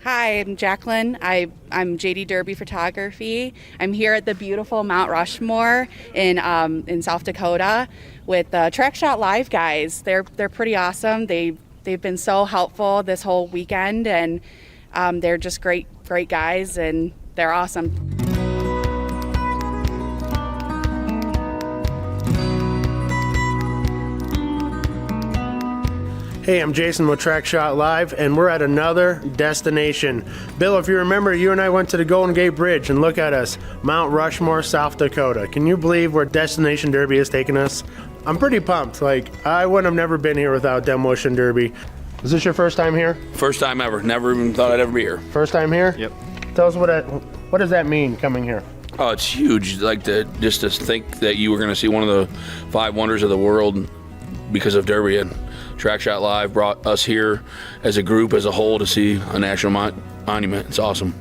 Hi, I'm Jacqueline. I'm JD Derby Photography. I'm here at the beautiful Mount Rushmore in South Dakota with the trackshotlive guys. They're pretty awesome. They've been so helpful this whole weekend, and they're just great guys, and they're awesome. Hey, I'm Jason with trackshotlive, and we're at another destination. Bill, if you remember, you and I went to the Golden Gate Bridge, and look at us, Mount Rushmore, South Dakota. Can you believe where Destination Derby has taken us? I'm pretty pumped. Like, I would have never been here without Demolition Derby. Is this your first time here? First time ever. Never even thought I'd ever be here. First time here? Yep. Tell us what does that mean, coming here? Oh, it's huge. Like, just to think that you were going to see one of the 5 wonders of the world because of Derby, and trackshotlive brought us here as a group, as a whole, to see a national monument. It's awesome.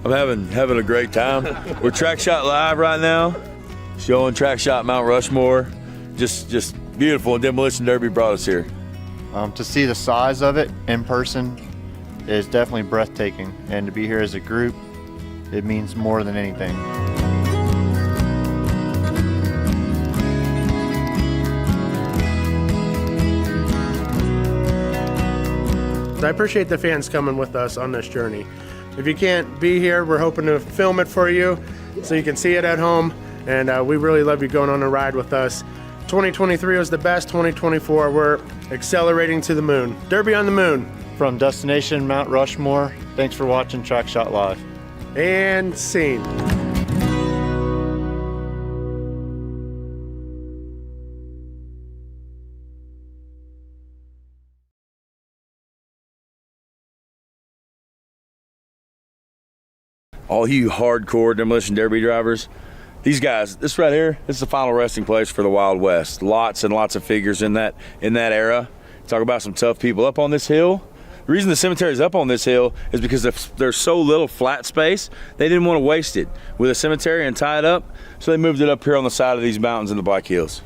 I'm having a great time. We're trackshotlive right now, showing trackshot Mount Rushmore. Just beautiful. Demolition Derby brought us here. To see the size of it in person is definitely breathtaking, and to be here as a group, it means more than anything. I appreciate the fans coming with us on this journey. If you can't be here, we're hoping to film it for you so you can see it at home, and we really love you going on a ride with us. 2023 was the best. 2024, we're accelerating to the moon. Derby on the moon. From Destination Mount Rushmore, thanks for watching trackshotlive. And scene. All you hardcore Demolition Derby drivers, these guys, this right here, this is the final resting place for the Wild West. Lots and lots of figures in that era. Talk about some tough people up on this hill. The reason the cemetery is up on this hill is because there's so little flat space, they didn't want to waste it with a cemetery and tie it up, so they moved it up here on the side of these mountains in the Black Hills.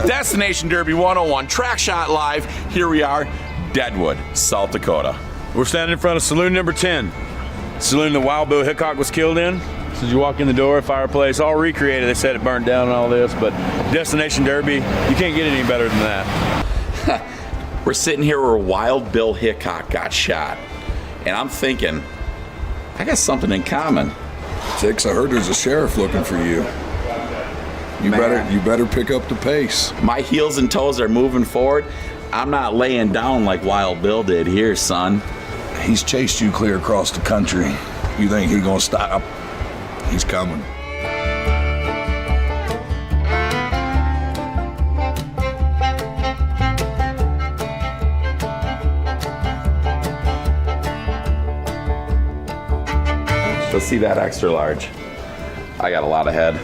Destination Derby 101, trackshotlive. Here we are, Deadwood, South Dakota. We're standing in front of saloon number 10. Saloon that Wild Bill Hickok was killed in. So as you walk in the door, fireplace, all recreated. They said it burned down and all this, but Destination Derby, you can't get any better than that. We're sitting here where Wild Bill Hickok got shot, and I'm thinking, I got something in common. Six, I heard there's a sheriff looking for you. You better pick up the pace. My heels and toes are moving forward. I'm not laying down like Wild Bill did here, son. He's chased you clear across the country. You think he's gonna stop? He's coming. Let's see that extra large. I got a lot of head.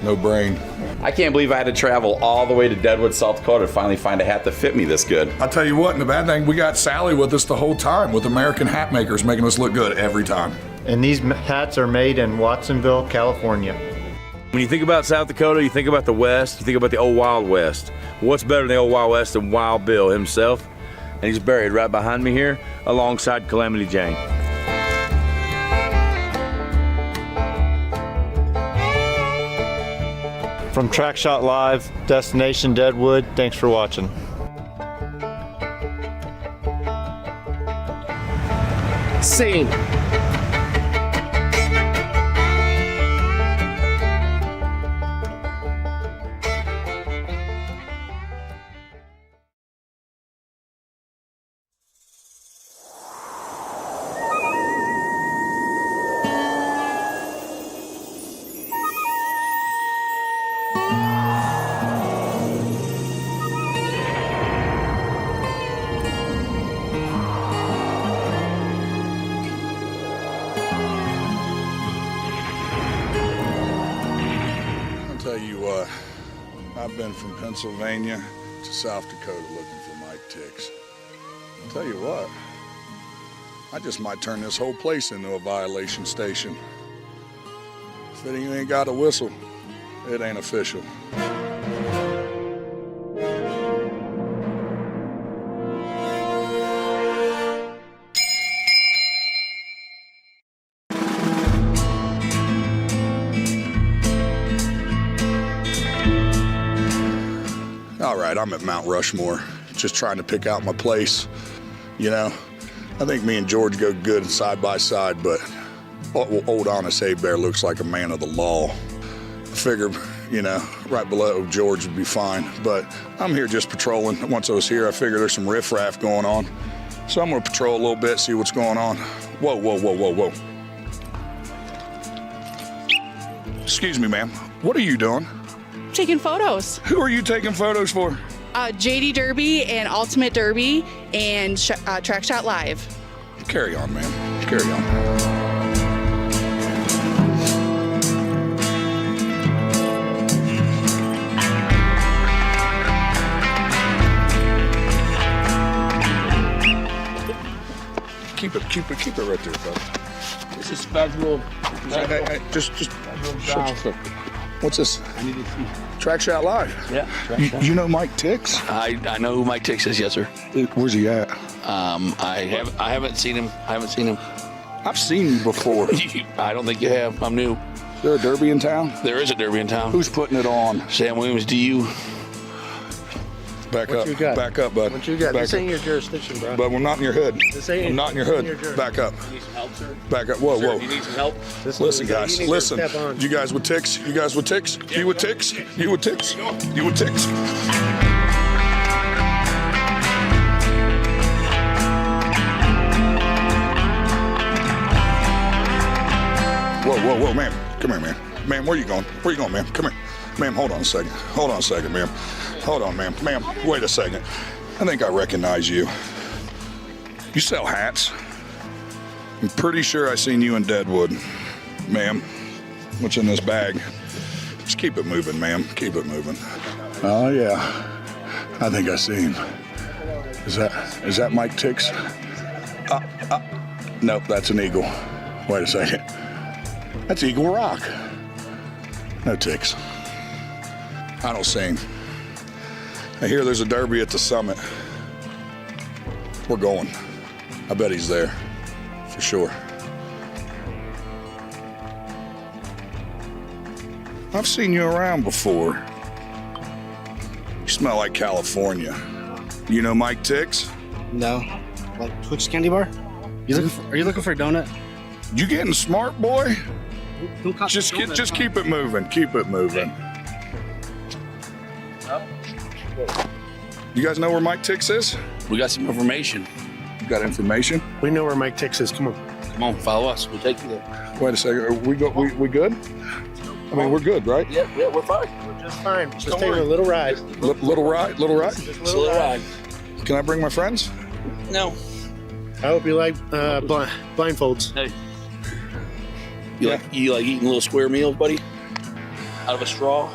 No brain. I can't believe I had to travel all the way to Deadwood, South Dakota to finally find a hat that fit me this good. I'll tell you what, and the bad thing, we got Sally with us the whole time with American Hat Makers, making us look good every time. And these hats are made in Watsonville, California. When you think about South Dakota, you think about the West, you think about the old Wild West. What's better than the old Wild West than Wild Bill himself? And he's buried right behind me here alongside Calamity Jane. From trackshotlive, Destination Deadwood, thanks for watching. Scene. Tell you what, I've been from Pennsylvania to South Dakota looking for Mike Ticks. I'll tell you what, I just might turn this whole place into a violation station. If it ain't got a whistle, it ain't official. All right, I'm at Mount Rushmore, just trying to pick out my place. You know, I think me and George go good side by side, but old honest Abe Bear looks like a man of the law. I figured, you know, right below George would be fine, but I'm here just patrolling. Once I was here, I figured there's some riffraff going on. So I'm gonna patrol a little bit, see what's going on. Whoa, whoa, whoa, whoa, whoa. Excuse me, ma'am. What are you doing? Taking photos. Who are you taking photos for? JD Derby and Ultimate Derby and Trackshot Live. Carry on, ma'am. Carry on. Keep it right there, bud. This is federal. Hey, just shut your foot. What's this? I need to see. Trackshot Live. Yeah. You know Mike Tix? I know who Mike Tix is, yes, sir. Where's he at? I haven't seen him. I've seen you before. I don't think you have. I'm new. Is there a derby in town? There is a derby in town. Who's putting it on? Sam Williams, do you? Back What up. you got? Back up, bud. What you got? Back This up. ain't your jurisdiction, bro. But I'm not in your hood. This ain't- I'm not in your this hood. ain't your Back up. You need some help, sir? Back up. Whoa, whoa. You need some help? Listen, guys. you need to Listen. step on. You guys with ticks? You guys with ticks? You with ticks? You with ticks? You with ticks? Whoa, whoa, whoa, ma'am. Come here, ma'am. Ma'am, where you going? Where you going, ma'am? Come here. Ma'am, hold on a second. Hold on a second, ma'am. Hold on, ma'am. Ma'am, wait a second. I think I recognize you. You sell hats? I'm pretty sure I seen you in Deadwood. Ma'am, what's in this bag? Just keep it moving, ma'am. Keep it moving. Oh, yeah. I think I see him. Is that Mike Tix? Nope, that's an eagle. Wait a second. That's Eagle Rock. No Tix. I don't see him. I hear there's a derby at the summit. We're going. I bet he's there. For sure. I've seen you around before. You smell like California. You know Mike Tix? No. Like Twix candy bar? Are you looking for a donut? You getting smart, boy? Don't cost Just a donut, just huh? keep it moving. Keep it moving. You guys know where Mike Tix is? We got some information. You got information? We know where Mike Tix is. Come on. Come on, follow us. We'll take you there. Wait a second. Are we good? I mean, we're good, right? Yeah, we're fine. We're just fine. Just taking a little ride. Little ride? Little ride? Just a It's a little little ride. ride. Can I bring my friends? No. I hope you like blindfolds. Hey. You like eating little square meals, buddy? Out of a straw?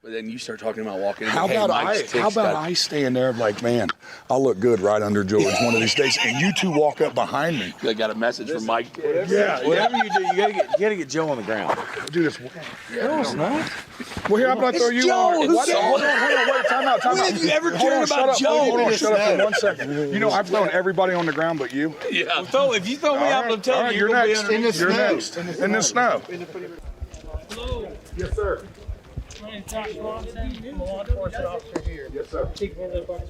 But then you start talking about walking in. How about I stand there like, man, I'll look good right under George one of these days, and you two walk up behind me. I got a message from Mike. Whatever you do, you gotta get Joe on the ground. Do this. No, it's not. Well, here, how about I throw you on? Joe, What? Hold on, wait, time out. When have you ever Hold cared on, about shut up, Joe? Hold on, shut up for 1 second. You know, I've thrown everybody on the ground but you. Yeah. If you throw me out, I'm telling you, you're gonna next. be under You're next. In the snow. Yes, sir. Yes, sir.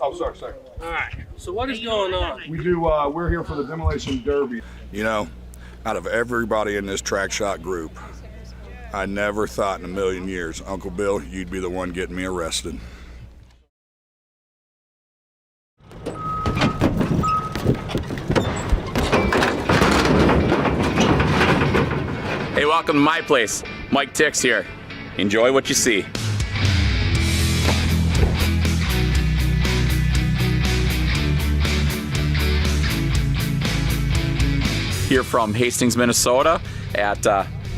Oh, sorry. All right. So what is going on? We do. We're here for the Demolition Derby. You know, out of everybody in this track shot group, I never thought in a million years, Uncle Bill, you'd be the one getting me arrested. Hey, welcome to my place. Mike Tix here. Enjoy what you see. Here from Hastings, Minnesota at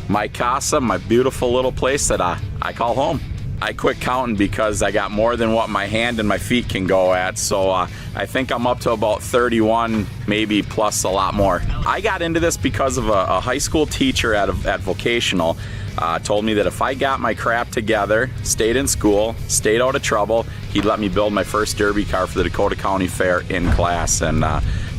my casa, my beautiful little place that I call home. I quit counting because I got more than what my hand and my feet can go at, so I think I'm up to about 31, maybe plus a lot more. I got into this because of a high school teacher at vocational told me that if I got my crap together, stayed in school, stayed out of trouble, he'd let me build my first derby car for the Dakota County Fair in class, and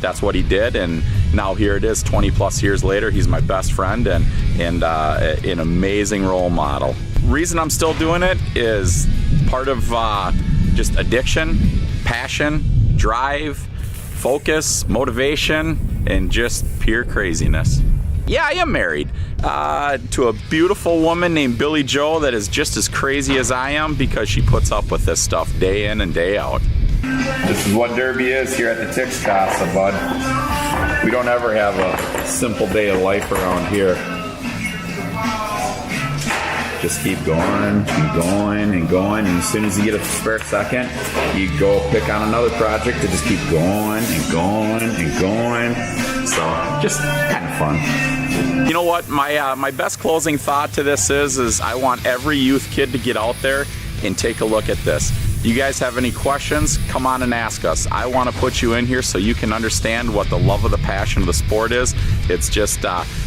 that's what he did. And now here it is 20 plus years later. He's my best friend and an amazing role model. Reason I'm still doing it is part of just addiction, passion, drive, focus, motivation, and just pure craziness. Yeah, I am married to a beautiful woman named Billy Joe that is just as crazy as I am because she puts up with this stuff day in and day out. This is what derby is here at the Tix Casa, bud. We don't ever have a simple day of life around here. Just keep going and going and going, and as soon as you get a spare second, you go pick on another project to just keep going and going and going. So just kind of fun. You know what? My best closing thought to this is I want every youth kid to get out there and take a look at this. You guys have any questions? Come on and ask us. I want to put you in here so you can understand what the love of the passion of the sport is. It's just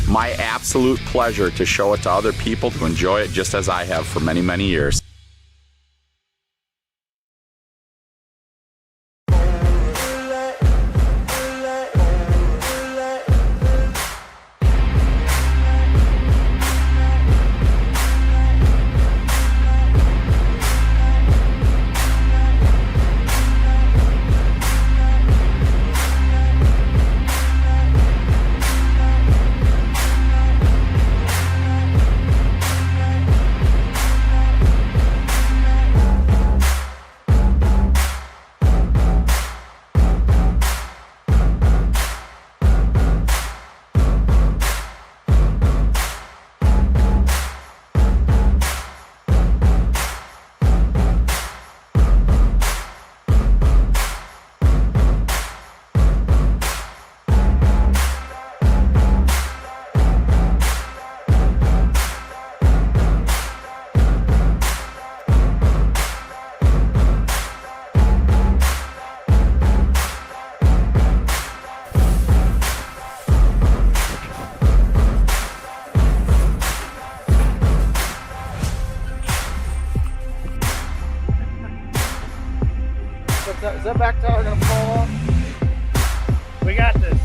my absolute pleasure to show it to other people to enjoy it just as I have for many, many years. Is that back tower gonna fall off? We got this.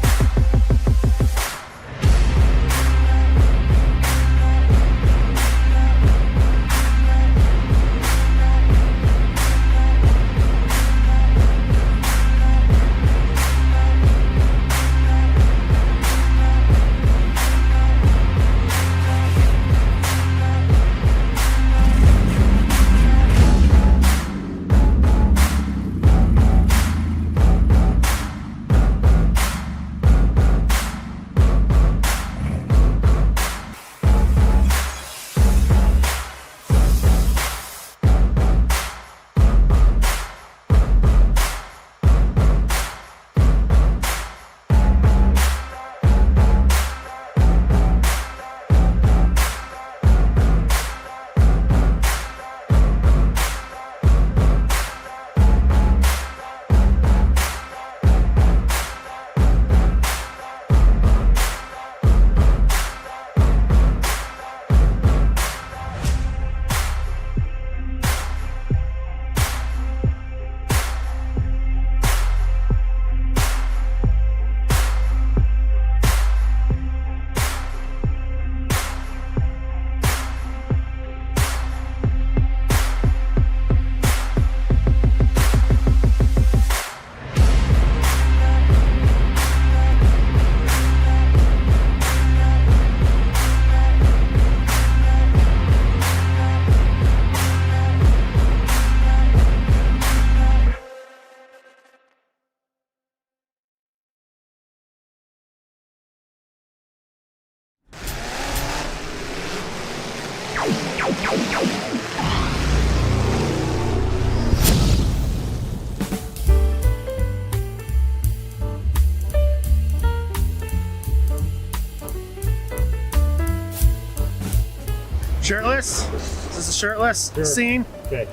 Shirtless? Is this a shirtless scene? Okay.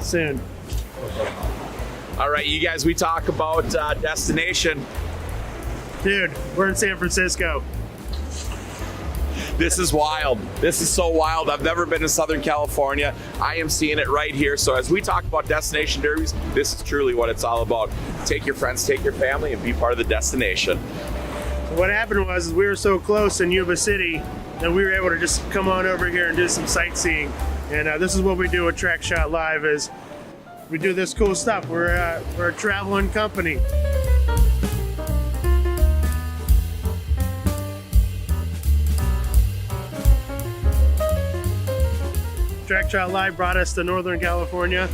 Soon. All right, you guys, we talk about destination. Dude, we're in San Francisco. This is wild. This is so wild. I've never been to Southern California. I am seeing it right here. So as we talk about destination derbies, this is truly what it's all about. Take your friends, take your family, and be part of the destination. So what happened was we were so close in Yuba City that we were able to just come on over here and do some sightseeing. And this is what we do with Track Shot Live is we do this cool stuff. We're a traveling company. Track Shot Live brought us to Northern California.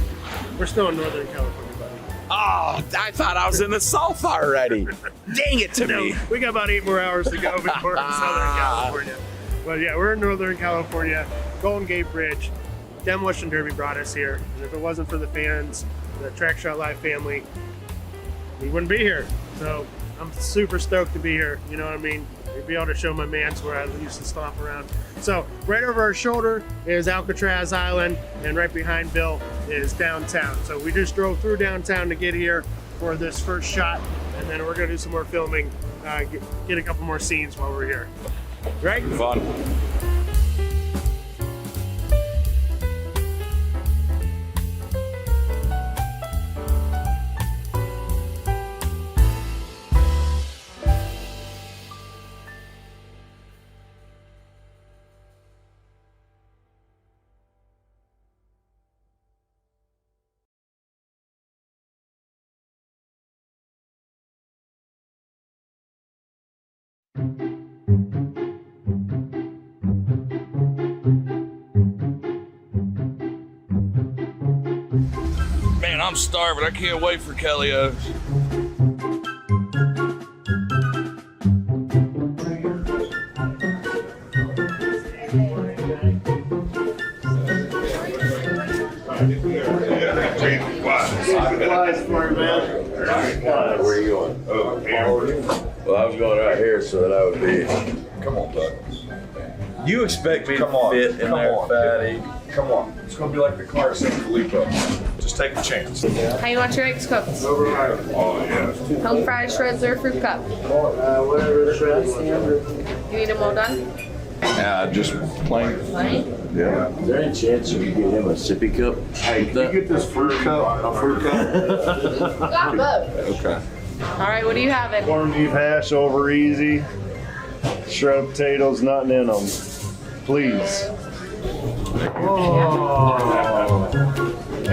We're still in Northern California, buddy. Oh, I thought I was in the South already. Dang it to me. We got about 8 more hours to go before we're in Southern California. But yeah, we're in Northern California. Golden Gate Bridge. Demolition Derby brought us here. And if it wasn't for the fans, the Track Shot Live family, we wouldn't be here. So I'm super stoked to be here. You know what I mean? To be able to show my mans where I used to stomp around. So right over our shoulder is Alcatraz Island, and right behind Bill is downtown. So we just drove through downtown to get here for this first shot, and then we're gonna do some more filming, get a couple more scenes while we're here. Right? Fun. Man, I'm starving. I can't wait for Kelly O's. Where are you going? Well, I was going right here so that I would be. Come on, bud. You expect me to fit in there, fatty? Come on. It's going to be like the car at San Felipe. Just take a chance. How you want your eggs cooked? Oh, yeah. Home fried, shreds, or fruit cup? Whatever the shreds. You need them all done? Yeah, just plain. Plain? Yeah. Is there any chance you could get him a sippy cup? Hey, can you get this fruit cup? A fruit cup? Got both. Okay. All right, what do you have? Corned beef hash over easy. Shredded potatoes, nothing in them. Please.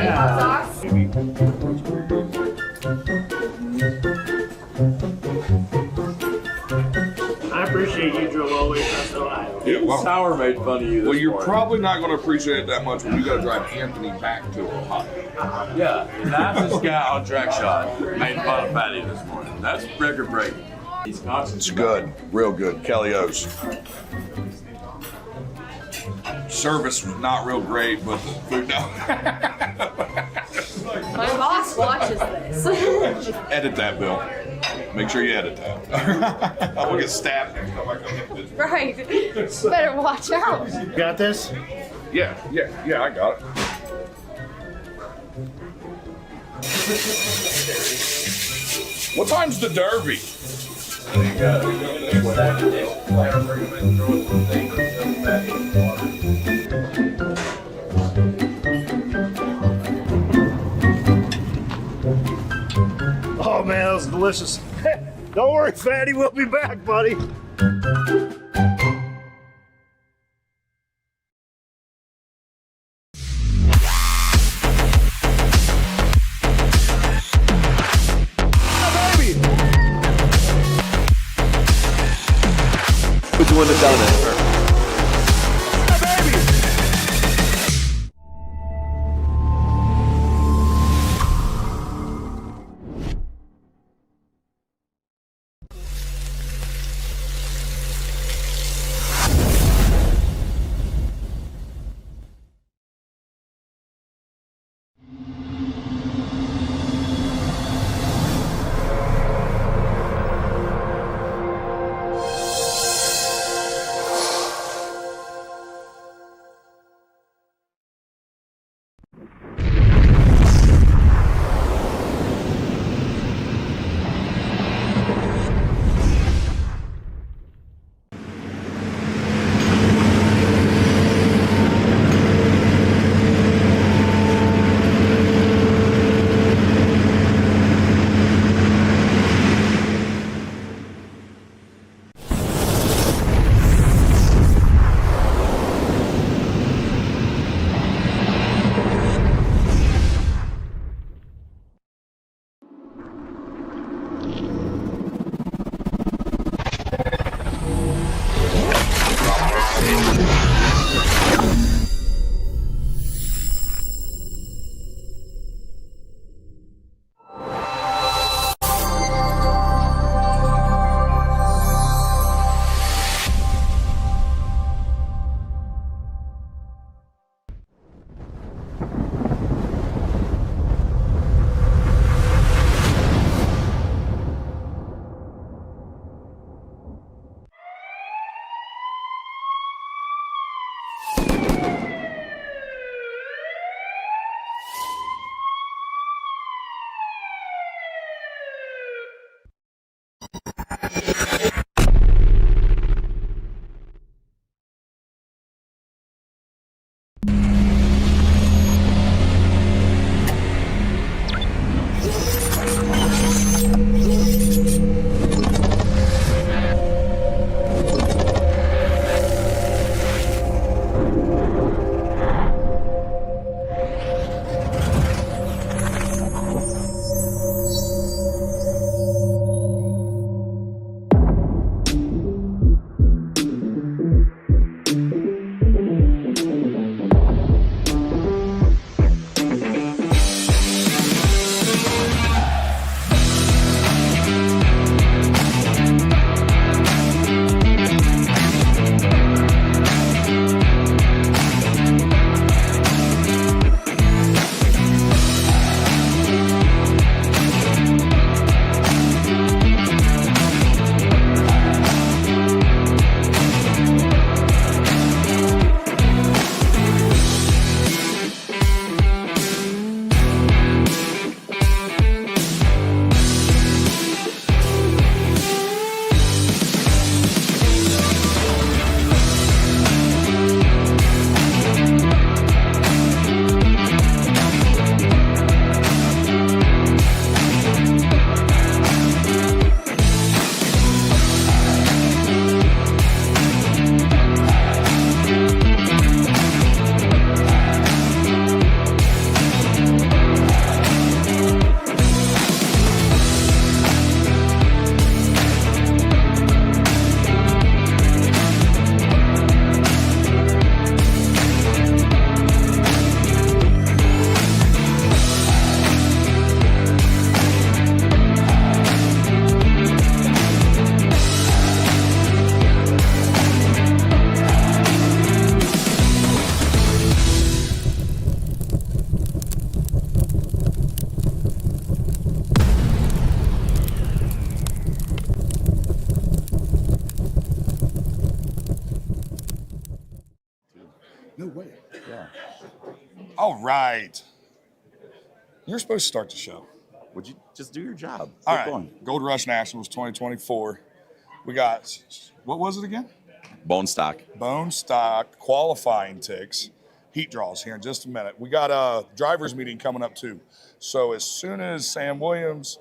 Sauce? I appreciate you drove all the way across Ohio. Yeah, well, Sour made fun of you this well, you're morning. probably not going to appreciate it that much when you got to drive Anthony back to Ohio. Yeah, the nicest guy on Track Shot made fun of Patty this morning. That's record breaking. He's conscious. It's good, real good. Kelly O's. Service was not real great, but the food, no. My boss watches this. Edit that, Bill. Make sure you edit that. I will get stabbed next time I come in. Right. Better watch out. You got this? Yeah, I got it. What time's the Derby? Oh man, that was delicious. Don't worry, fatty, we'll be back, buddy. Who's doing the donut? All right. You're supposed to start the show. Would you just do your job? All Keep right. going. Gold Rush Nationals 2024. We got, what was it again? Bone stock. Bone stock qualifying ticks. Heat draws here in just a minute. We got a drivers meeting coming up too. So as soon as Sam Williams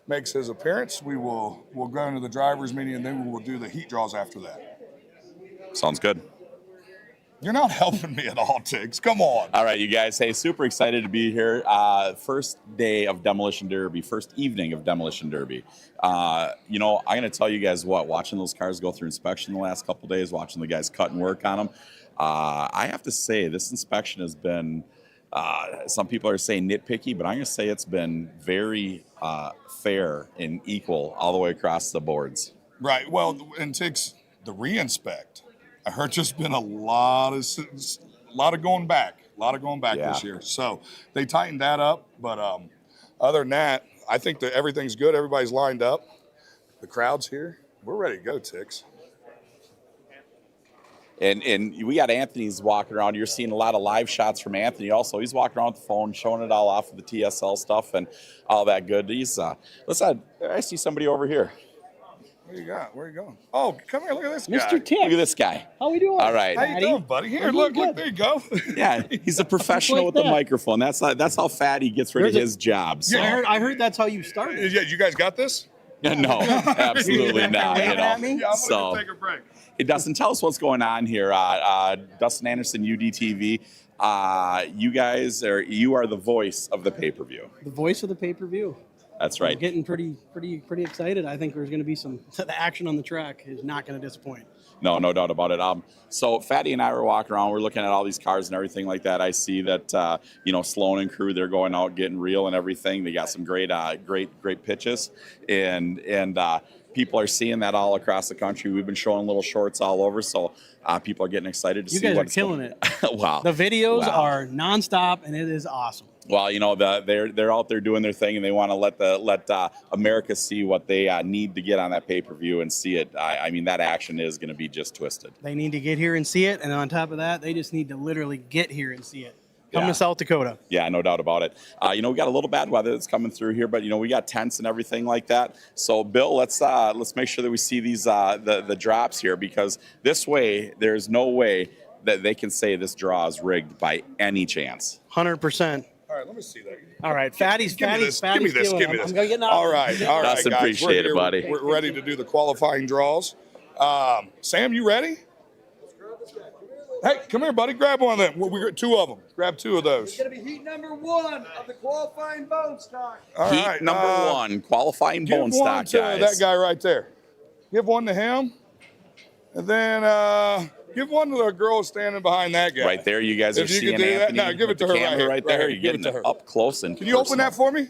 makes his appearance, we'll go into the drivers meeting, and then we will do the heat draws after that. Sounds good. You're not helping me at all, Tiggs. Come on. All right, you guys. Hey, super excited to be here. First day of Demolition Derby, first evening of Demolition Derby. I'm going to tell you guys what, watching those cars go through inspection the last couple days, watching the guys cut and work on them, I have to say this inspection has been, some people are saying nitpicky, but I'm going to say it's been very fair and equal all the way across the boards. Right. Well, and Tiggs, the re-inspect. I heard there's been a lot of going back this year. So they tightened that up. But other than that, I think that everything's good. Everybody's lined up. The crowd's here. We're ready to go, Tiggs. And we got Anthony's walking around. You're seeing a lot of live shots from Anthony also. He's walking around with the phone, showing it all off with the TSL stuff and all that good. I see somebody over here. What do you got? Where are you going? Oh, come here. Look at this guy. Mr. Tick. Look at this guy. How we doing? All right. How you doing, buddy? Here, look, there you go. Yeah, he's a professional with the microphone. That's how Fatty gets rid of his job. So. I heard that's how you started. Yeah, you guys got this? No, absolutely not. So take a break. Hey, Dustin, tell us what's going on here. Dustin Anderson, UDTV. You are the voice of the pay-per-view. The voice of the pay-per-view. That's right. I'm getting pretty excited. I think there's going to be the action on the track is not going to disappoint. No doubt about it. So Fatty and I were walking around. We're looking at all these cars and everything like that. I see that Sloan and crew, they're going out getting real and everything. They got some great pitches, and people are seeing that all across the country. We've been showing little shorts all over, so people are getting excited to see what's You guys are killing it. Wow. The videos are nonstop, and it is awesome. Well, they're out there doing their thing, and they want to let America see what they need to get on that pay-per-view and see it. I mean, that action is going to be just twisted. They need to get here and see it, and on top of that, they just need to literally get here and see it. Come to South Dakota. Yeah, no doubt about it. We got a little bad weather that's coming through here, but we got tents and everything like that. So, Bill, let's make sure that we see these the drops here, because this way there's no way that they can say this draw is rigged by any chance. 100%. All right, let me see that. All right, Fatty's Give me this. I'm going to get All right, That's guys. appreciate it, buddy. We're ready to do the qualifying draws. Sam, you ready? Hey, come here, buddy. Grab one of them. We got two of them. Grab two of those. It's going to be heat number 1 of the qualifying bone stock. All Heat right, number 1, qualifying bone stock, give one to guys. that guy right there. Give one to him. And then give one to the girl standing behind that guy. Right there, you guys are seeing Anthony. No, give it to with her the camera right there. here. You're Give it getting to her. up close and Can you open that for me?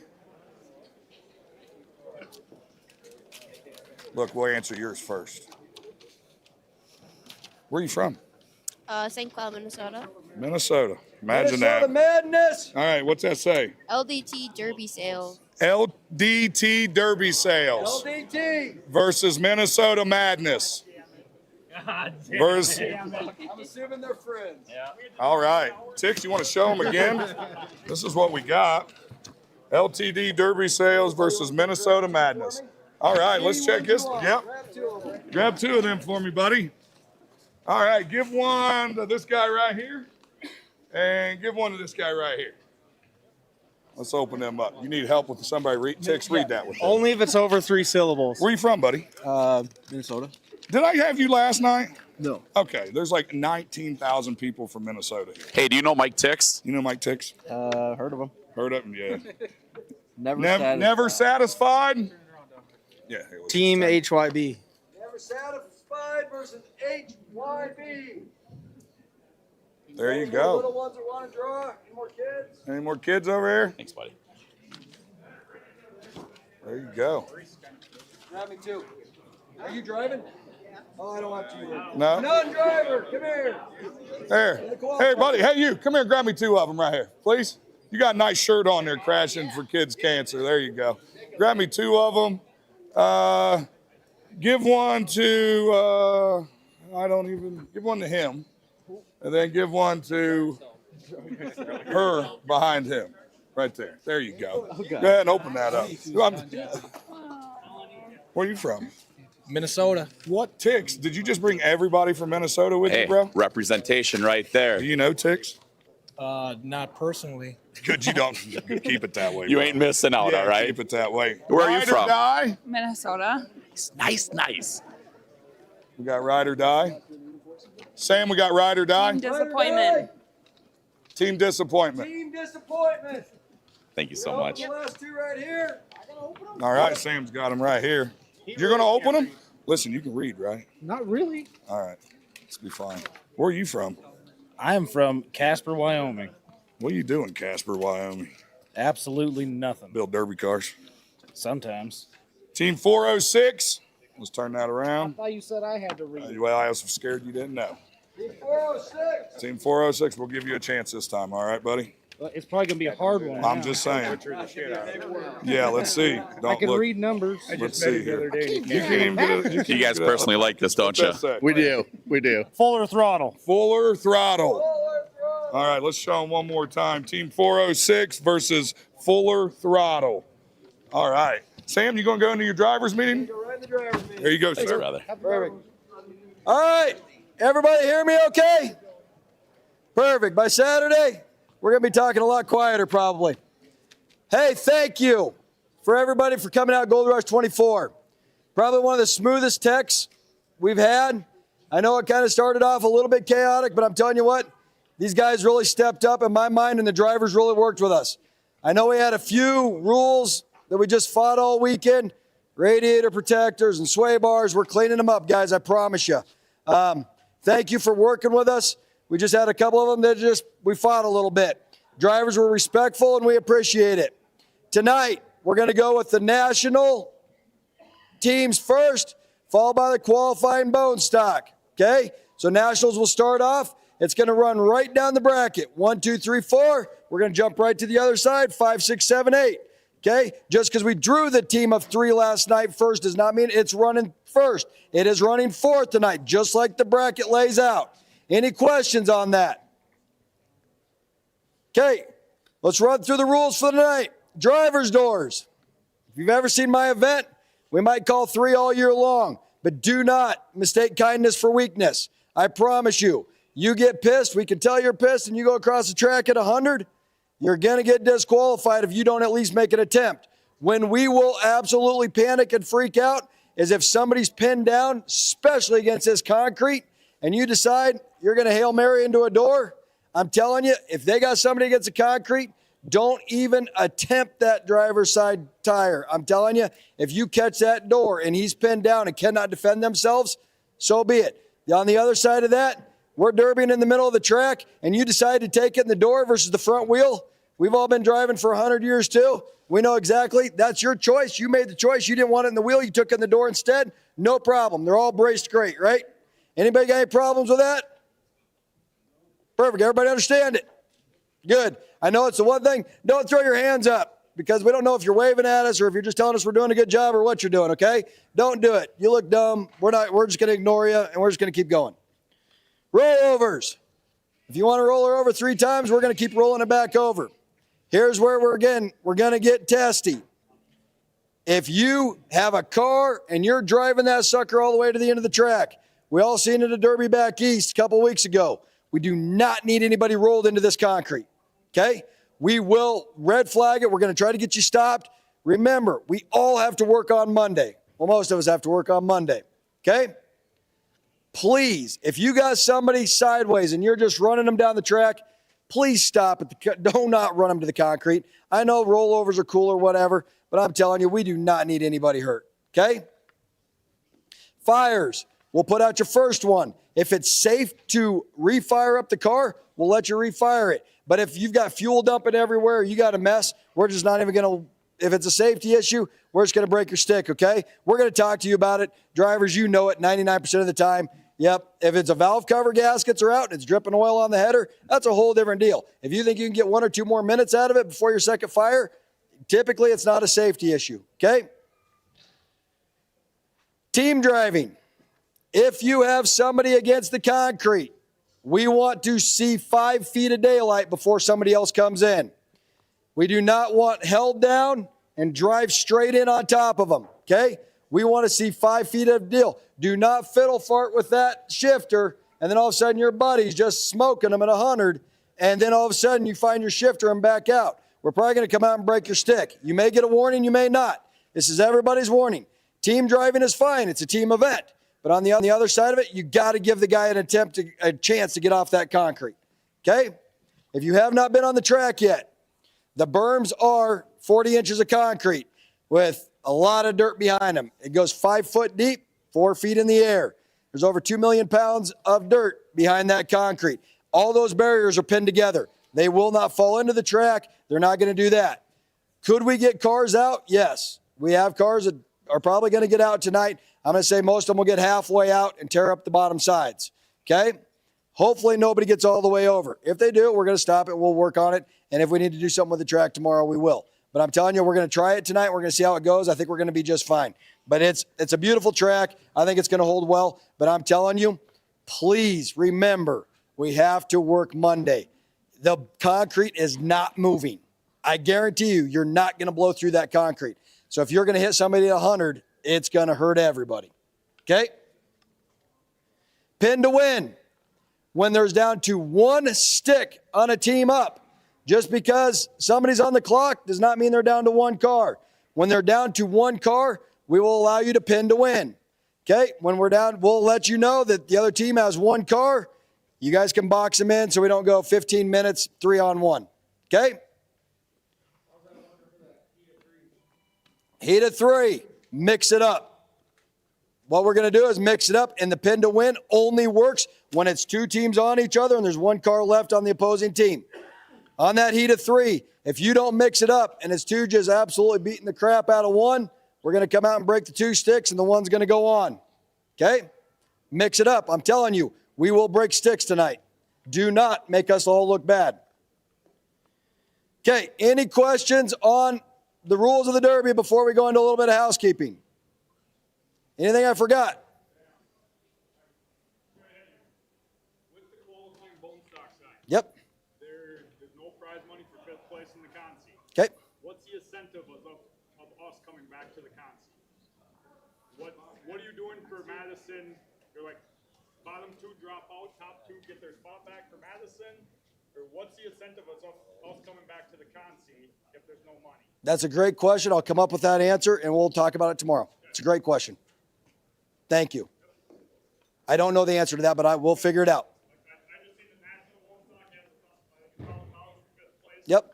Look, we'll answer yours first. Where are you from? St. Cloud, Minnesota. Minnesota. Imagine Minnesota that. madness. All right, what's that say? LDT Derby sale. LDT Derby Sales LDT. versus Minnesota Madness. Versus, I'm assuming they're friends. Yeah. all right. Tix, you want to show them again? This is what we got. LTD Derby Sales versus Minnesota Madness. All right, let's check this. Yep. Grab two of them for me, buddy. All right, give one to this guy right here, and give one to this guy right here. Let's open them up. You need help with somebody read that with them. Only if it's over 3 syllables. Where are you from, buddy? Minnesota. Did I have you last night? No. Okay, there's like 19,000 people from Minnesota here. Hey, do you know Mike Tix? You know Mike Tix? Heard of him. Heard of him, yeah. Never satisfied? Yeah. Team HYB. Never satisfied versus HYB. There you Little go. ones that want to draw. Any more kids? Any more kids over here? Thanks, buddy. There you go. Grab me too. Are you driving? Oh, I don't want you. No? Non-driver, come here. There. Hey, buddy. Hey, you. Come here. Grab me two of them right here, please. You got a nice shirt on there, Crashing for Kids Cancer. There you go. Grab me two of them. Give one to, give one to him. And then give one to Her behind him. Right there. There you go. Go ahead and open that up. Where are you from? Minnesota. What ticks? Did you just bring everybody from Minnesota with you, bro? Representation right there. Do you know ticks? Not personally. Good, you don't. Keep it that way. You bro. ain't missing out, Yeah, all right? keep it that way. Where are you Ride or from? Die. Minnesota. Nice. We got ride or die. Sam, we got ride or die. Disappointment. Team disappointment. Team disappointment. Thank you so much. The last two right here. All right, Sam's got them right here. You're going to open them? Listen, you can read, right? Not really. All right. Let's be fine. Where are you from? I am from Casper, Wyoming. What are you doing, Casper, Wyoming? Absolutely nothing. Build derby cars. Sometimes. Team 406. Let's turn that around. I thought you said I had to read. Well, I was scared you didn't know. Team 406. Team 406, we'll give you a chance this time. All right, buddy? Well, it's probably going to be a hard one. I'm now. just saying. Yeah, let's see. I Don't can look. read numbers. Let's see here. You can't even get it. You guys personally like this, don't you? We do. Fuller throttle. Fuller throttle. All right, let's show them one more time. Team 406 versus Fuller throttle. All right. Sam, you going to go into your driver's meeting? Go right in the driver's meeting. There you go, Thanks, sir. brother. Perfect. All right. Everybody hear me okay? Perfect. By Saturday, we're going to be talking a lot quieter probably. Hey, thank you for everybody for coming out Gold Rush 24. Probably one of the smoothest techs we've had. I know it kind of started off a little bit chaotic, but I'm telling you what, these guys really stepped up in my mind, and the drivers really worked with us. I know we had a few rules that we just fought all weekend. Radiator protectors and sway bars. We're cleaning them up, guys, I promise you. Thank you for working with us. We just had a couple of them that we fought a little bit. Drivers were respectful, and we appreciate it. Tonight, we're going to go with the national teams first, followed by the qualifying bone stock. Okay? So nationals will start off. It's going to run right down the bracket. 1, 2, 3, 4. We're going to jump right to the other side. 5, 6, 7, 8. Okay? Just because we drew the team of 3 last night first does not mean it's running first. It is running fourth tonight, just like the bracket lays out. Any questions on that? Okay, let's run through the rules for tonight. Driver's doors. If you've ever seen my event, we might call 3 all year long, but do not mistake kindness for weakness. I promise you, you get pissed, we can tell you're pissed, and you go across the track at 100, you're going to get disqualified if you don't at least make an attempt. When we will absolutely panic and freak out is if somebody's pinned down, especially against this concrete, and you decide you're going to Hail Mary into a door. I'm telling you, if they got somebody against the concrete, don't even attempt that driver's side tire. I'm telling you, if you catch that door and he's pinned down and cannot defend themselves, so be it. On the other side of that, we're derbying in the middle of the track, and you decide to take it in the door versus the front wheel. We've all been driving for 100 years too. We know exactly. That's your choice. You made the choice. You didn't want it in the wheel. You took it in the door instead. No problem. They're all braced great, right? Anybody got any problems with that? Perfect. Everybody understand it? Good. I know it's the one thing. Don't throw your hands up because we don't know if you're waving at us or if you're just telling us we're doing a good job or what you're doing, okay? Don't do it. You look dumb. We're just going to ignore you, and we're just going to keep going. Rollovers. If you want to roll her over 3 times, we're going to keep rolling it back over. Here's where we're going to get testy. If you have a car and you're driving that sucker all the way to the end of the track, we all seen it at Derby back east a couple weeks ago. We do not need anybody rolled into this concrete, okay? We will red flag it. We're going to try to get you stopped. Remember, we all have to work on Monday. Well, most of us have to work on Monday, okay? Please, if you got somebody sideways and you're just running them down the track, please stop do not run them to the concrete. I know rollovers are cool or whatever, but I'm telling you, we do not need anybody hurt, okay? Fires, we'll put out your first one. If it's safe to refire up the car, we'll let you refire it. But if you've got fuel dumping everywhere, you got a mess, we're just not even going to, if it's a safety issue, we're just going to break your stick, okay? We're going to talk to you about it. Drivers, you know it 99% of the time. Yep, if it's a valve cover gaskets are out and it's dripping oil on the header, that's a whole different deal. If you think you can get 1 or 2 more minutes out of it before your second fire, typically it's not a safety issue, okay? Team driving. If you have somebody against the concrete We want to see 5 feet of daylight before somebody else comes in. We do not want held down and drive straight in on top of them, okay? We want to see 5 feet of deal. Do not fiddle fart with that shifter, and then all of a sudden your buddy's just smoking them at 100, and then all of a sudden you find your shifter and back out. We're probably going to come out and break your stick. You may get a warning, you may not. This is everybody's warning. Team driving is fine. It's a team event. But on the other side of it, you got to give the guy a chance to get off that concrete, okay? If you have not been on the track yet, the berms are 40 inches of concrete with a lot of dirt behind them. It goes 5 foot deep, 4 feet in the air. There's over 2 million pounds of dirt behind that concrete. All those barriers are pinned together. They will not fall into the track. They're not going to do that. Could we get cars out? Yes. We have cars that are probably going to get out tonight. I'm going to say most of them will get halfway out and tear up the bottom sides, okay? Hopefully nobody gets all the way over. If they do, we're going to stop it. We'll work on it. And if we need to do something with the track tomorrow, we will. But I'm telling you, we're going to try it tonight. We're going to see how it goes. I think we're going to be just fine. But it's a beautiful track. I think it's going to hold well. But I'm telling you, please remember, we have to work Monday. The concrete is not moving. I guarantee you, you're not going to blow through that concrete. So if you're going to hit somebody at 100, it's going to hurt everybody. Okay? Pin to win. When there's down to 1 stick on a team up, just because somebody's on the clock does not mean they're down to 1 car. When they're down to 1 car, we will allow you to pin to win. Okay? When we're down, we'll let you know that the other team has 1 car. You guys can box them in so we don't go 15 minutes, 3-on-1. Okay? Heat of 3. Mix it up. What we're going to do is mix it up, and the pin to win only works when it's 2 teams on each other and there's 1 car left on the opposing team. On that heat of 3, if you don't mix it up and it's 2 just absolutely beating the crap out of 1, we're going to come out and break the 2 sticks and the one's going to go on. Okay? Mix it up. I'm telling you, we will break sticks tonight. Do not make us all look bad. Okay, any questions on the rules of the Derby before we go into a little bit of housekeeping? Anything I forgot? With the qualifying bone stock side, Yep. there's no prize money for 5th place in the consi. Okay. What's the incentive of us coming back to the consi? What are you doing for Madison? You're like, bottom 2 drop out, top 2 get their spot back for Madison? Or what's the incentive of us coming back to the consi if there's no money? That's a great question. I'll come up with that answer, and we'll talk about it tomorrow. It's a great question. Thank you. I don't know the answer to that, but I will figure it out. Yep.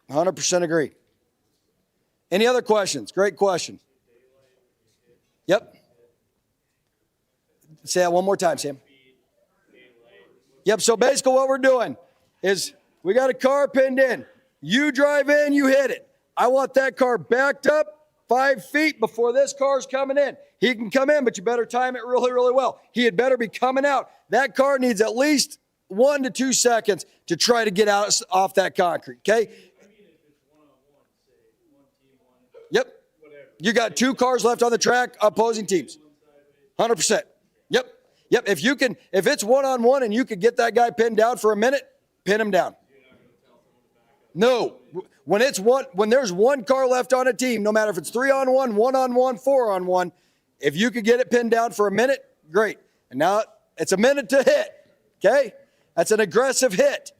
100% agree. Any other questions? Great question. Yep. Say that one more time, Sam. Yep, so basically what we're doing is we got a car pinned in. You drive in, you hit it. I want that car backed up 5 feet before this car's coming in. He can come in, but you better time it really, really well. He had better be coming out. That car needs at least 1 to 2 seconds to try to get out off that concrete, okay? Yep. You got 2 cars left on the track, opposing teams. 100%. Yep. Yep. If it's 1-on-1 and you could get that guy pinned down for a minute, pin him down. No. When there's 1 car left on a team, no matter if it's 3-on-1, 1-on-1, 4-on-1, if you could get it pinned down for a minute, great. And now it's a minute to hit. Okay? That's an aggressive hit.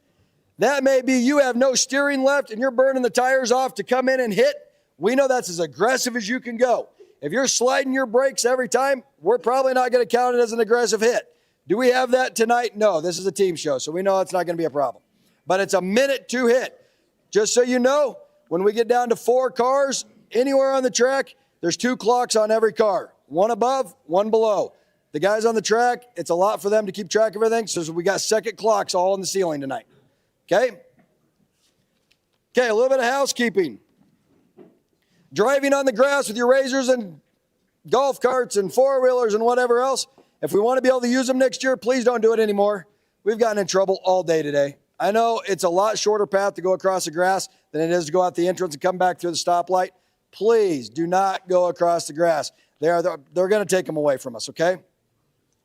That may be you have no steering left and you're burning the tires off to come in and hit. We know that's as aggressive as you can go. If you're sliding your brakes every time, we're probably not going to count it as an aggressive hit. Do we have that tonight? No, this is a team show, so we know it's not going to be a problem. But it's a minute to hit. Just so you know, when we get down to 4 cars, anywhere on the track, there's 2 clocks on every car. 1 above, 1 below. The guys on the track, it's a lot for them to keep track of everything, so we got second clocks all in the ceiling tonight. Okay? Okay, a little bit of housekeeping. Driving on the grass with your razors and golf carts and 4-wheelers and whatever else, if we want to be able to use them next year, please don't do it anymore. We've gotten in trouble all day today. I know it's a lot shorter path to go across the grass than it is to go out the entrance and come back through the stoplight. Please do not go across the grass. They're going to take them away from us, okay?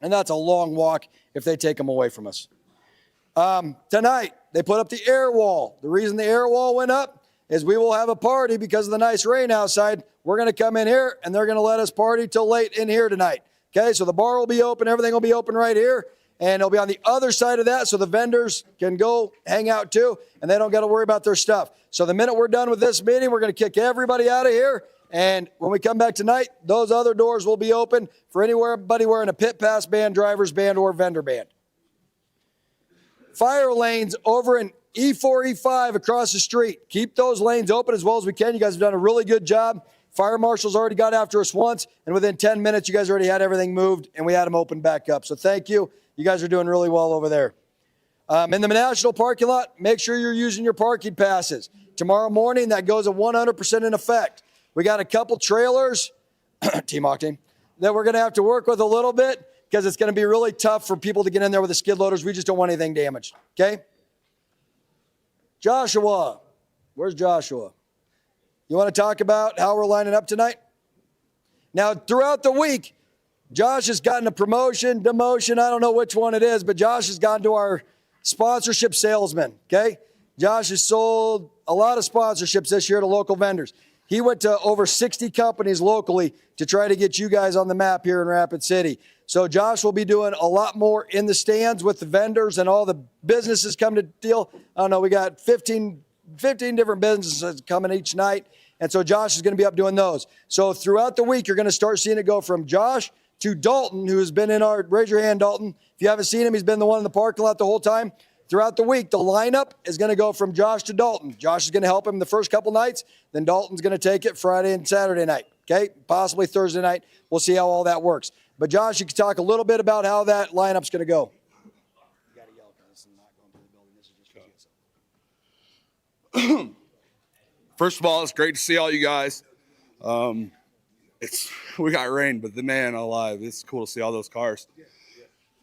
And that's a long walk if they take them away from us. Tonight, they put up the air wall. The reason the air wall went up is we will have a party because of the nice rain outside. We're going to come in here, and they're going to let us party till late in here tonight. Okay, so the bar will be open. Everything will be open right here. And it'll be on the other side of that so the vendors can go hang out too, and they don't got to worry about their stuff. So the minute we're done with this meeting, we're going to kick everybody out of here. And when we come back tonight, those other doors will be open for anybody wearing a pit pass band, driver's band, or vendor band. Fire lanes over in E4, E5 across the street. Keep those lanes open as well as we can. You guys have done a really good job. Fire marshals already got after us once, and within 10 minutes, you guys already had everything moved, and we had them open back up. So thank you. You guys are doing really well over there. In the National parking lot, make sure you're using your parking passes. Tomorrow morning, that goes at 100% in effect. We got a couple trailers, Team Octane, that we're going to have to work with a little bit because it's going to be really tough for people to get in there with the skid loaders. We just don't want anything damaged, okay? Joshua, where's Joshua? You want to talk about how we're lining up tonight? Now, throughout the week, Josh has gotten a promotion, demotion, I don't know which one it is, but Josh has gone to our sponsorship salesman, okay? Josh has sold a lot of sponsorships this year to local vendors. He went to over 60 companies locally to try to get you guys on the map here in Rapid City. So Josh will be doing a lot more in the stands with the vendors and all the businesses come to deal. I don't know, we got 15 different businesses coming each night. And so Josh is going to be up doing those. So throughout the week, you're going to start seeing it go from Josh to Dalton, who has been in our, raise your hand, Dalton. If you haven't seen him, he's been the one in the parking lot the whole time. Throughout the week, the lineup is going to go from Josh to Dalton. Josh is going to help him the first couple nights. Then Dalton's going to take it Friday and Saturday night, okay? Possibly Thursday night. We'll see how all that works. But Josh, you can talk a little bit about how that lineup's going to go. First of all, it's great to see all you guys. We got rain, but the man alive, it's cool to see all those cars.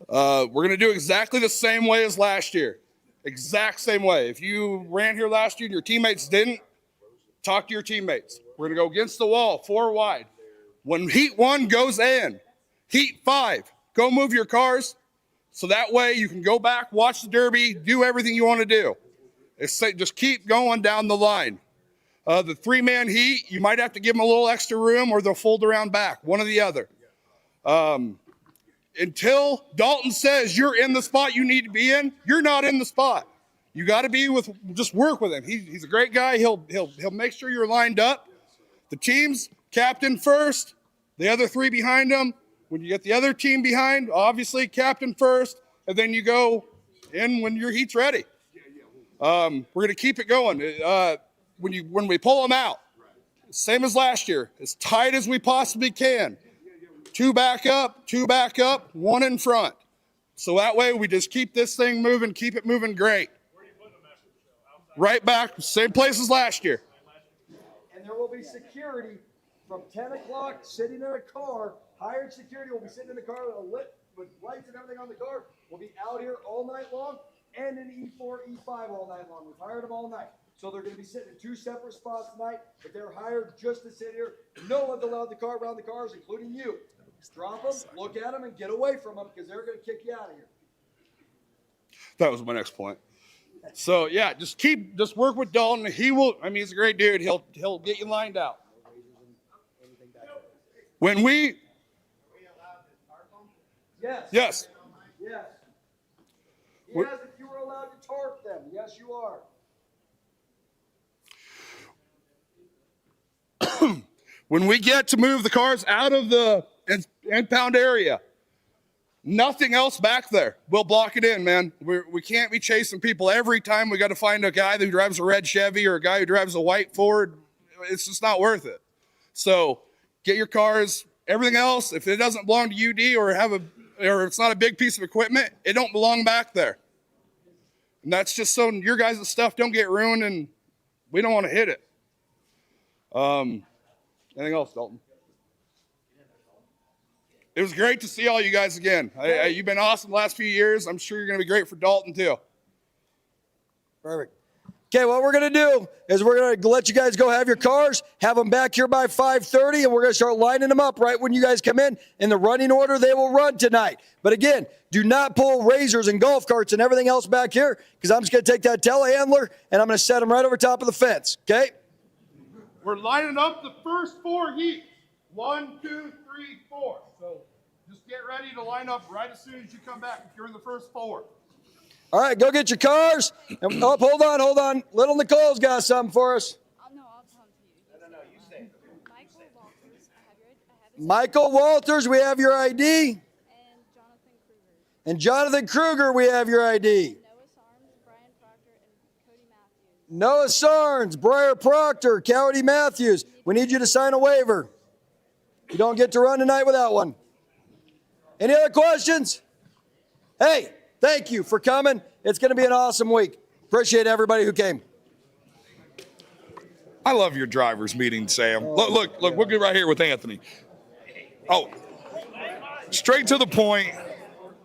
We're going to do exactly the same way as last year. Exact same way. If you ran here last year and your teammates didn't, talk to your teammates. We're going to go against the wall, 4 wide. When heat 1 goes in, heat 5, go move your cars so that way you can go back, watch the Derby, do everything you want to do. Just keep going down the line. The 3-man heat, you might have to give them a little extra room or they'll fold around back, one or the other. Until Dalton says you're in the spot you need to be in, you're not in the spot. You got to be with, just work with him. He's a great guy. He'll make sure you're lined up. The team's captain first, the other 3 behind him. When you get the other team behind, obviously captain first, and then you go in when your heat's ready. We're going to keep it going. When we pull them out, same as last year, as tight as we possibly can. 2 back up, 1 in front. So that way we just keep this thing moving, keep it moving great. Right back, same place as last year. And there will be security from 10 o'clock sitting in a car. Hired security will be sitting in the car with lights and everything on the car. We'll be out here all night long and in E4, E5 all night long. We've hired them all night. So they're going to be sitting in 2 separate spots tonight, but they're hired just to sit here. No one's allowed to car around the cars, including you. Drop them, look at them, and get away from them because they're going to kick you out of here. That was my next point. So yeah, just work with Dalton. He's a great dude. He'll get you lined out. When we Yes. Yes. Yes. He asked if you were allowed to tarp them. Yes, you are. When we get to move the cars out of the impound area, nothing else back there. We'll block it in, man. We can't be chasing people every time. We got to find a guy who drives a red Chevy or a guy who drives a white Ford. It's just not worth it. So get your cars. Everything else, if it doesn't belong to UD or it's not a big piece of equipment, it don't belong back there. And that's just so your guys' stuff don't get ruined, and we don't want to hit it. Anything else, Dalton? It was great to see all you guys again. You've been awesome the last few years. I'm sure you're going to be great for Dalton, too. Perfect. Okay, what we're going to do is we're going to let you guys go have your cars, have them back here by 5:30, and we're going to start lining them up right when you guys come in the running order they will run tonight. But again, do not pull razors and golf carts and everything else back here, because I'm just going to take that telehandler and I'm going to set them right over top of the fence, okay? We're lining up the first 4 heats. 1, 2, 3, 4. So just get ready to line up right as soon as you come back if you're in the first 4. All right, go get your cars. And, oh, hold on. Little Nicole's got something for us. No, I'll come to you. No, you stay. Michael Walters, we have your ID. And Jonathan Kruger, we have your ID. Noah Sarnes, Briar Proctor, Cowdy Matthews. We need you to sign a waiver. You don't get to run tonight without one. Any other questions? Hey, thank you for coming. It's going to be an awesome week. Appreciate everybody who came. I love your drivers meeting, Sam. Look, we'll get right here with Anthony. Oh, straight to the point.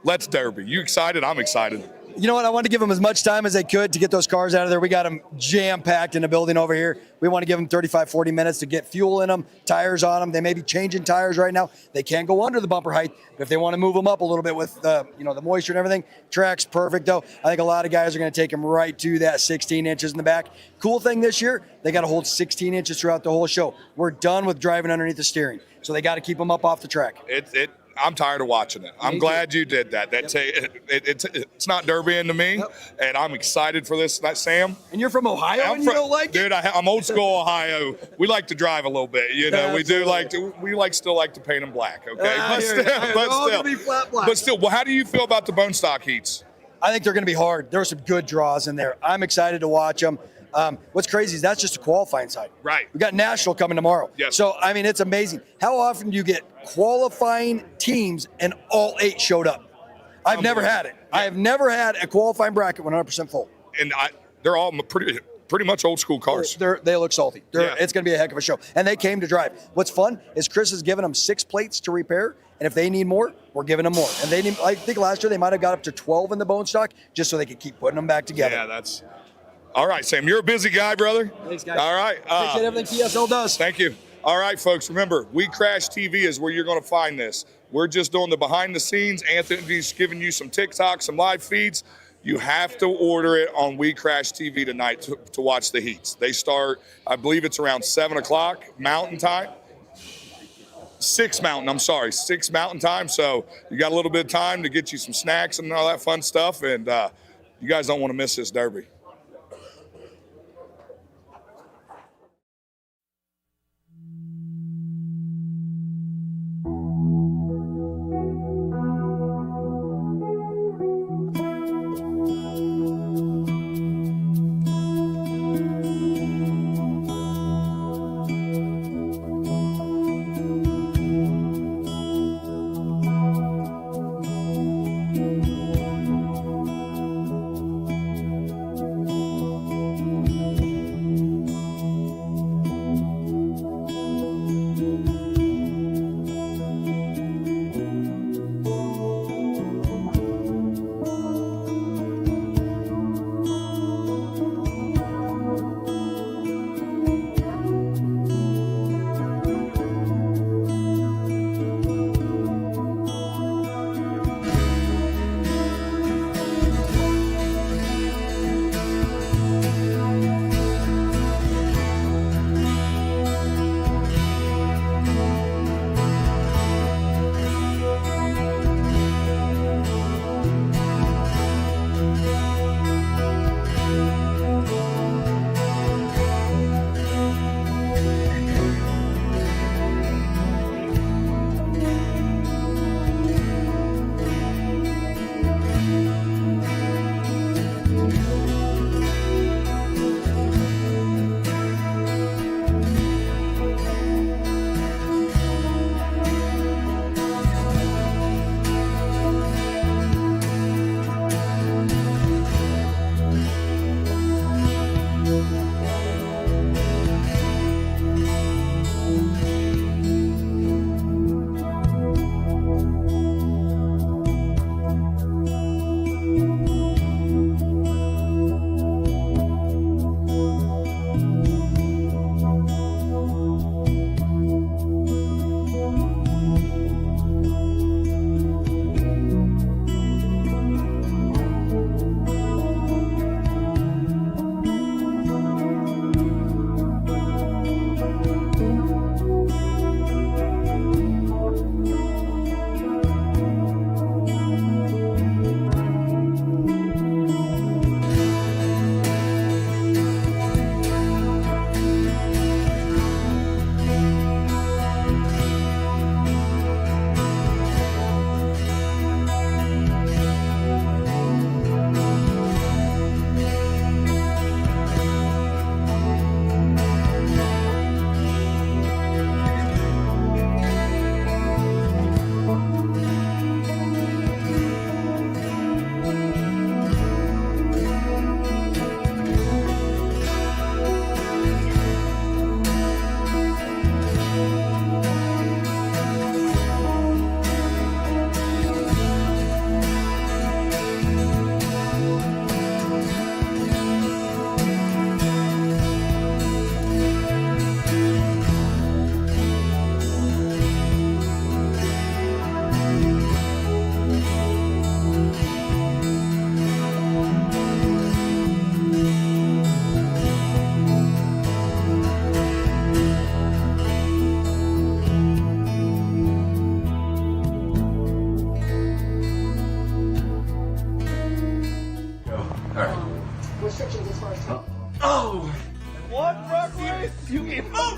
Let's Derby. You excited? I'm excited. You know what? I wanted to give them as much time as they could to get those cars out of there. We got them jam-packed in the building over here. We want to give them 35, 40 minutes to get fuel in them, tires on them. They may be changing tires right now. They can't go under the bumper height, but if they want to move them up a little bit with the moisture and everything, track's perfect, though. I think a lot of guys are going to take them right to that 16 inches in the back. Cool thing this year, they got to hold 16 inches throughout the whole show. We're done with driving underneath the steering, so they got to keep them up off the track. I'm tired of watching it. I'm glad you did that. It's not derbying to me, and I'm excited for this. Sam. And you're from Ohio, and you don't like it? Dude, I'm old school Ohio. We like to drive a little bit, you know. We do like to. We still like to paint them black, okay? But still, well, how do you feel about the bone stock heats? I think they're going to be hard. There are some good draws in there. I'm excited to watch them. What's crazy is that's just a qualifying side. Right. We got National coming tomorrow. Yes. So, I mean, it's amazing. How often do you get qualifying teams and all 8 showed up? I've never had it. I have never had a qualifying bracket 100% full. And they're all pretty much old school cars. They look salty. It's going to be a heck of a show. And they came to drive. What's fun is Chris has given them 6 plates to repair. And if they need more, we're giving them more. And I think last year they might have got up to 12 in the bone stock just so they could keep putting them back together. Yeah, that's... All right, Sam, you're a busy guy, brother. Thanks, guys. All right. Appreciate everything PSL does. Thank you. All right, folks, remember, We Crash TV is where you're going to find this. We're just doing the behind the scenes. Anthony's giving you some TikToks, some live feeds. You have to order it on We Crash TV tonight to watch the heats. They start, I believe it's around 7 o'clock Mountain Time. 6 Mountain Time. So you got a little bit of time to get you some snacks and all that fun stuff. And you guys don't want to miss this Derby.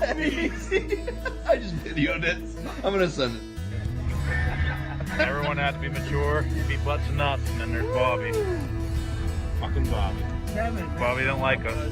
I just videoed it. I'm gonna send it. Everyone has to be mature, be butts and nuts, and then there's Bobby. Fucking Bobby. Bobby don't like us.